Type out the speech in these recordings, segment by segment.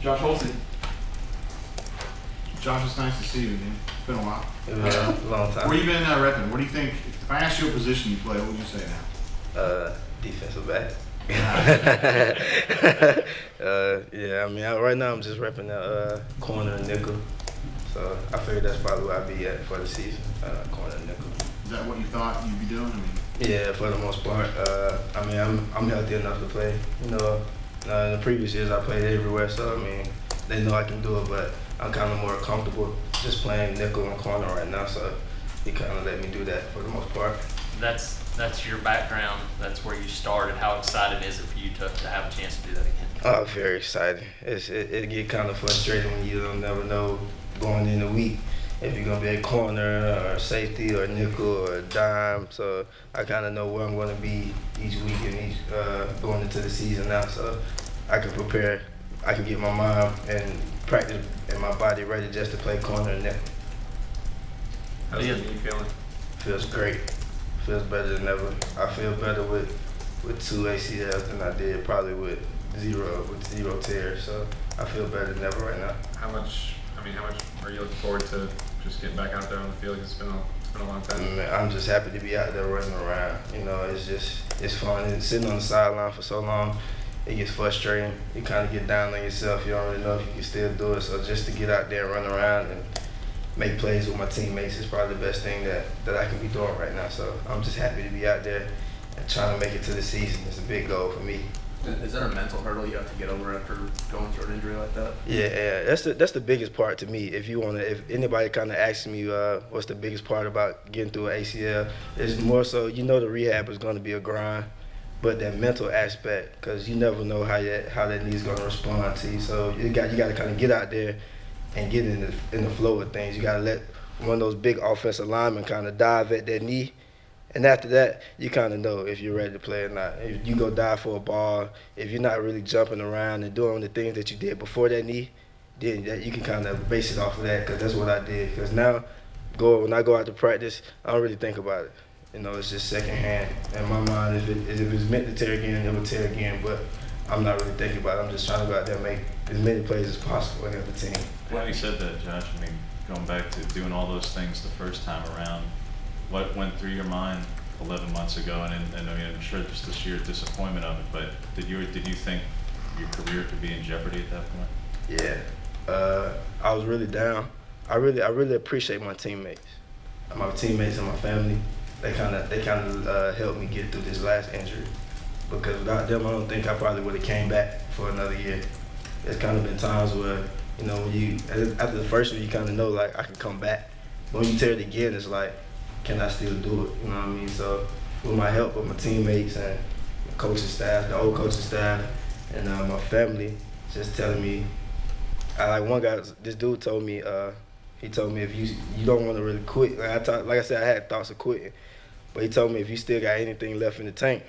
Josh Holsey. Josh, it's nice to see you again. It's been a while. A long time. Where you been repping? What do you think? If I asked you what position you play, what would you say now? Defensive back. Yeah, I mean, right now I'm just repping the corner and nickel. So I figured that's probably where I'd be at for the season, corner and nickel. Is that what you thought you'd be doing? I mean, yeah, for the most part. I mean, I'm healthy enough to play. You know, in the previous years I played everywhere, so I mean, they know I can do it, but I'm kind of more comfortable just playing nickel and corner right now. So he kind of let me do that for the most part. That's your background. That's where you started. How excited is it for you to have a chance to do that again? Oh, very exciting. It get kind of frustrating when you don't never know going in the week if you're gonna be a corner or safety or nickel or dime. So I kind of know where I'm gonna be each week and each going into the season now. So I can prepare. I can get my mind and practice and my body ready just to play corner and nickel. How's the knee feeling? Feels great. Feels better than ever. I feel better with 2 ACLs than I did probably with zero tears. So I feel better than ever right now. How much are you looking forward to just getting back out there on the field? It's been a long time. Man, I'm just happy to be out there running around. You know, it's fun. And sitting on the sideline for so long, it gets frustrating. You kind of get down on yourself. You don't really know if you can still do it. So just to get out there and run around and make plays with my teammates is probably the best thing that I can be doing right now. So I'm just happy to be out there and trying to make it to the season. It's a big goal for me. Is there a mental hurdle you have to get over after going through an injury like that? Yeah, that's the biggest part to me. If anybody kind of asks me what's the biggest part about getting through an ACL, it's more so the rehab is going to be a grind, but that mental aspect, because you never know how that knee's going to respond to you. So you got to kind of get out there and get in the flow of things. You got to let one of those big offensive linemen kind of dive at that knee. And after that, you kind of know if you're ready to play or not. If you go dive for a ball, if you're not really jumping around and doing the things that you did before that knee, then you can kind of base it off of that, because that's what I did. Because now, when I go out to practice, I don't really think about it. It's just secondhand. In my mind, if it's meant to tear again, it will tear again. But I'm not really thinking about it. I'm just trying to go out there and make as many plays as possible and help the team. When you said that, Josh, I mean, going back to doing all those things the first time around, what went through your mind 11 months ago? And I mean, I'm sure just the sheer disappointment of it, but did you think your career could be in jeopardy at that point? Yeah, I was really down. I really appreciate my teammates and my family. They kind of helped me get through this last injury, because without them, I don't think I probably would have came back for another year. There's kind of been times where, after the first one, you kind of know, like, I can come back. But when you tear it again, it's like, can I still do it? You know what I mean? So with my help with my teammates and my coaching staff, the old coaching staff, and my family, just telling me, one guy, this dude told me, he told me, if you don't want to really quit, like I said, I had thoughts of quitting, but he told me if you still got anything left in the tank,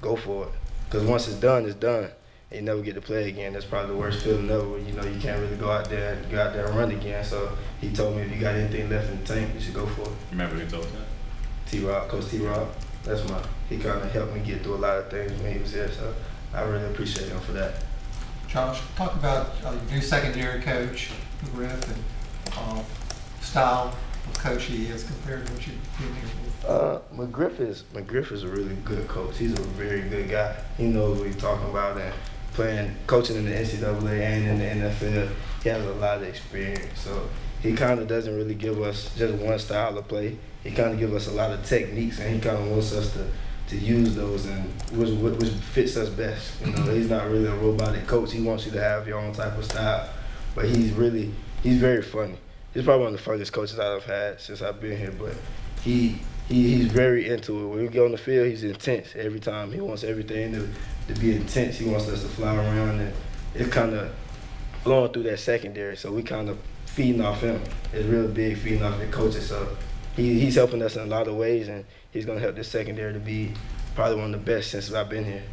go for it. Because once it's done, and you never get to play again. That's probably the worst feeling ever, when you can't really go out there and run again. So he told me, if you got anything left in the tank, you should go for it. You remember who told you that? T-Rob, Coach T-Rob. He kind of helped me get through a lot of things when he was there, so I really appreciate him for that. Josh, talk about your new secondary coach, McGriff, and style of coach he is compared to what you've been here with. McGriff is a really good coach. He's a very good guy. He knows what he's talking about, and coaching in the NCAA and in the NFL, he has a lot of experience. So he kind of doesn't really give us just one style of play. He kind of gives us a lot of techniques, and he kind of wants us to use those, and which fits us best. He's not really a robotic coach. He wants you to have your own type of style, but he's very funny. He's probably one of the funniest coaches I've had since I've been here, but he's very into it. When we get on the field, he's intense every time. He wants everything to be intense. He wants us to fly around, and it's kind of flowing through that secondary, so we kind of feeding off him. It's real big feeding off the coaches, so he's helping us in a lot of ways, and he's going to help this secondary to be probably one of the best since I've been here.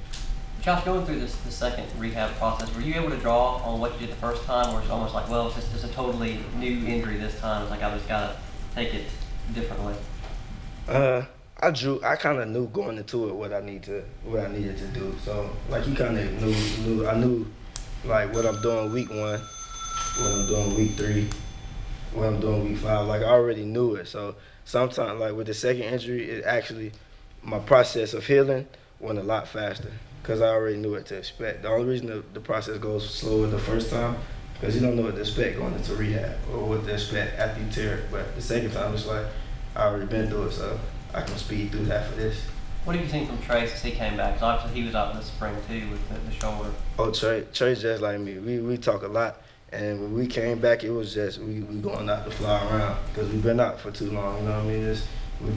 Josh, going through the second rehab process, were you able to draw on what you did the first time, or it's almost like, well, it's just a totally new injury this time, it's like I just got to take it differently? I kind of knew going into it what I needed to do. So like, you kind of knew. I knew like what I'm doing week 1, what I'm doing week 3, what I'm doing week 5. Like I already knew it. So sometimes, like with the second injury, it actually my process of healing went a lot faster because I already knew what to expect. The only reason the process goes slower the first time because you don't know what to expect going into rehab or what to expect after you tear it. But the second time, it's like I already been through it, so I can speed through that for this. What have you seen from Trey since he came back? 'Cause obviously he was out this spring too with the shoulder. Oh, Trey's just like me. We talk a lot, and when we came back, it was just we going out to fly around because we've been out for too long. You know what I mean? We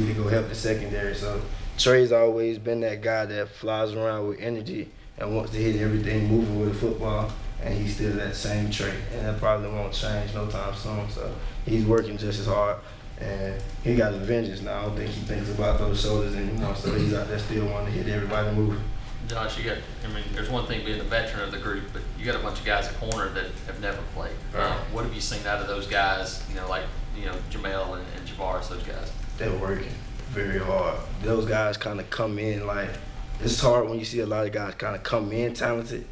need to go help the secondary. So Trey's always been that guy that flies around with energy and wants to hit everything moving with a football, and he's still that same Trey, and that probably won't change no time soon. So he's working just as hard. And he got a vengeance now. I don't think he thinks about those shoulders anymore. So he's out there still wanting to hit everybody moving. Josh, there's one thing being the veteran of the group, but you got a bunch of guys at corner that have never played. Right. What have you seen out of those guys, Jamel and Javaris, those guys? They're working very hard. Those guys kind of come in like, it's hard when you see a lot of guys kind of come in talented.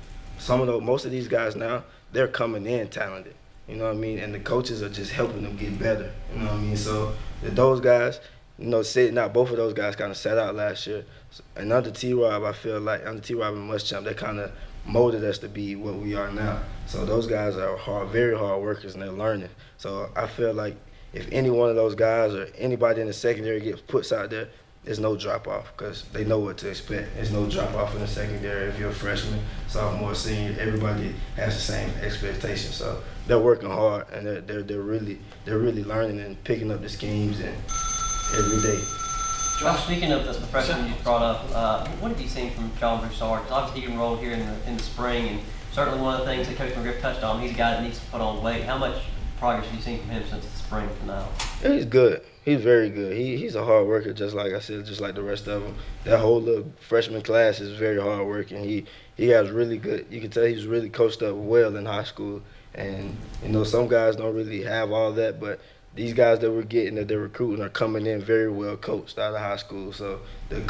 Most of these guys now, they're coming in talented. You know what I mean? And the coaches are just helping them get better. You know what I mean? So those guys, sitting out, both of those guys kind of sat out last year. And under T-Rob, I feel like, under T-Rob and Muschamp, they kind of molded us to be what we are now. So those guys are very hard workers and they're learning. So I feel like if any one of those guys or anybody in the secondary gets puts out there, there's no drop-off because they know what to expect. There's no drop-off in the secondary. If you're a freshman, sophomore, senior, everybody has the same expectation. So they're working hard and they're really learning and picking up the schemes and every day. Josh, speaking of the freshman you brought up, what have you seen from John Broussard? Because obviously he enrolled here in the spring, and certainly one of the things that Coach McGriff touched on, he's a guy that needs to put on weight. How much progress have you seen from him since the spring to now? Yeah, he's good. He's very good. He's a hard worker, just like I said, just like the rest of them. That whole little freshman class is very hard working. He has really good. You can tell he's really coached up well in high school. And some guys don't really have all that, but these guys that we're getting, that they're recruiting, are coming in very well coached out of high school. So the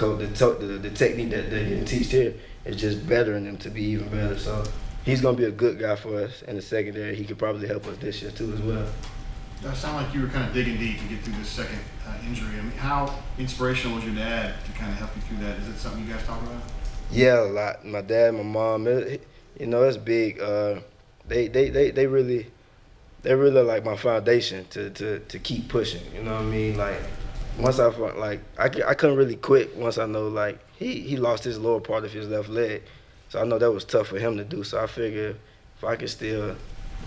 technique that they can teach here is just bettering them to be even better. So he's gonna be a good guy for us in the secondary. He could probably help us this year too as well. That sounded like you were kind of digging deep to get through this second injury. I mean, how inspirational was your dad to kind of help you through that? Is it something you guys talk about? Yeah, a lot. My dad, my mom, it's big. They really like my foundation to keep pushing. You know what I mean? Like once I couldn't really quit once I know like he lost his lower part of his left leg, so I know that was tough for him to do. So I figured if I could still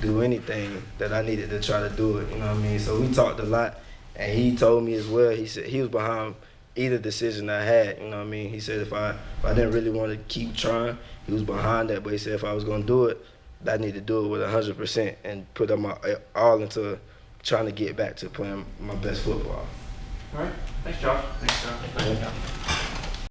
do anything that I needed to try to do it, you know what I mean? So we talked a lot, and he told me as well. He said he was behind either decision I had, you know what I mean? He said if I didn't really want to keep trying, he was behind that, but he said if I was going to do it, I need to do it with 100% and put my all into trying to get back to playing my best football. All right. Thanks, Josh. Thanks, John. Thank you.